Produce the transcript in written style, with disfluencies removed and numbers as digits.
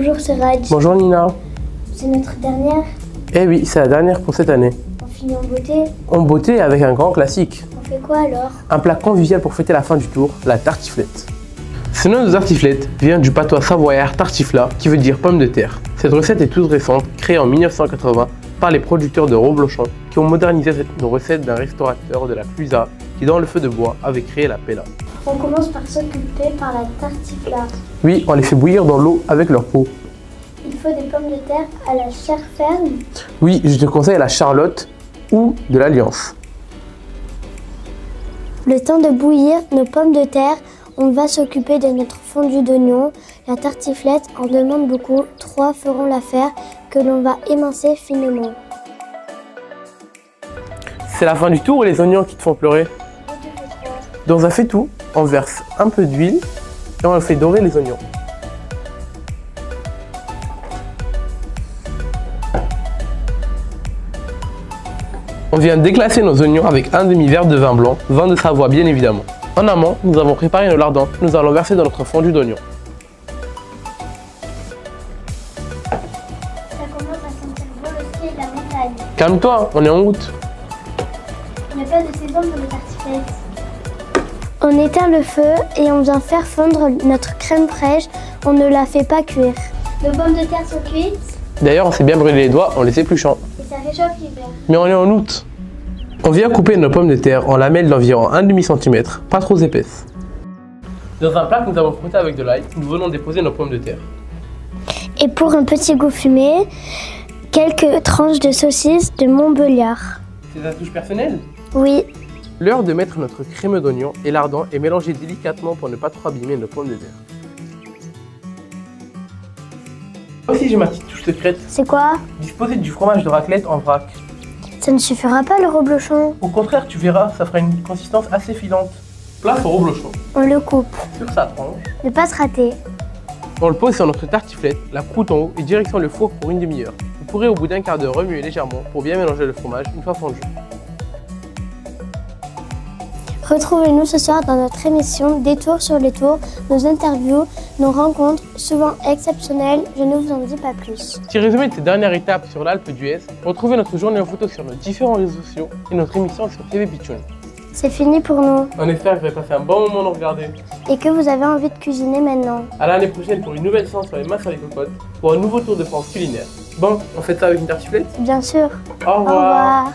Bonjour, c'est Raj. Bonjour Nina. C'est notre dernière. Eh oui, c'est la dernière pour cette année. On finit en beauté. En beauté avec un grand classique. On fait quoi alors? Un plat convivial pour fêter la fin du tour, la tartiflette. Ce nom de tartiflette vient du patois savoyard tartifla qui veut dire pomme de terre. Cette recette est toute récente, créée en 1980 par les producteurs de Roblochon qui ont modernisé cette recette d'un restaurateur de la Clusa qui dans le feu de bois avait créé la pella. On commence par s'occuper par la tartifla. Oui, on les fait bouillir dans l'eau avec leur peau. Il faut des pommes de terre à la chair ferme. Oui, je te conseille la Charlotte ou de l'Alliance. Le temps de bouillir nos pommes de terre, on va s'occuper de notre fondu d'oignon. La tartiflette en demande beaucoup. 3 feront l'affaire que l'on va émincer finement. C'est la fin du tour ou les oignons qui te font pleurer? Dans un faitout, on verse un peu d'huile et on fait dorer les oignons. On vient déglacer nos oignons avec un demi-verre de vin blanc, vin de Savoie bien évidemment. En amont, nous avons préparé nos lardons que nous allons verser dans notre fondu d'oignon. Ça commence à sentir bon le ski et la montagne. Calme-toi, on est en août. Il n'y a pas de saison pour les tartiflettes. On éteint le feu et on vient faire fondre notre crème fraîche. On ne la fait pas cuire. Nos pommes de terre sont cuites D'ailleurs, on s'est bien brûlé les doigts en les épluchant. et ça réchauffe l'hiver. Mais on est en août. On vient couper nos pommes de terre en lamelles d'environ 1,5 cm, pas trop épaisses. Dans un plat que nous avons frotté avec de l'ail, nous venons déposer nos pommes de terre. Et pour un petit goût fumé, quelques tranches de saucisse de Montbéliard. C'est ta touche personnelle? Oui, L'heure de mettre notre crème d'oignon et lardon et mélanger délicatement pour ne pas trop abîmer nos pommes de terre. Moi aussi j'ai ma petite touche secrète. c'est quoi? Disposer du fromage de raclette en vrac. Ça ne suffira pas le reblochon. Au contraire, tu verras, ça fera une consistance assez filante. Place au reblochon. On le coupe. Sur sa tranche, Ne pas se rater. on le pose sur notre tartiflette, la croûte en haut et direction le four pour une demi-heure. Vous pourrez au bout d'un quart d'heure remuer légèrement pour bien mélanger le fromage une fois fondu. Retrouvez-nous ce soir dans notre émission Détour sur les tours, nos interviews, nos rencontres, souvent exceptionnelles. Je ne vous en dis pas plus. Petit résumé de cette dernière étape sur l'Alpe d'Huez, retrouvez notre journée en photo sur nos différents réseaux sociaux et notre émission sur TV Pitchoun. C'est fini pour nous On espère que vous avez passé un bon moment à nous regarder. et que vous avez envie de cuisiner maintenant. À l'année prochaine pour une nouvelle séance sur les mains sur les cocottes, pour un nouveau tour de France culinaire. Bon, on fait ça avec une tartiflette? Bien sûr. Au revoir. Au revoir.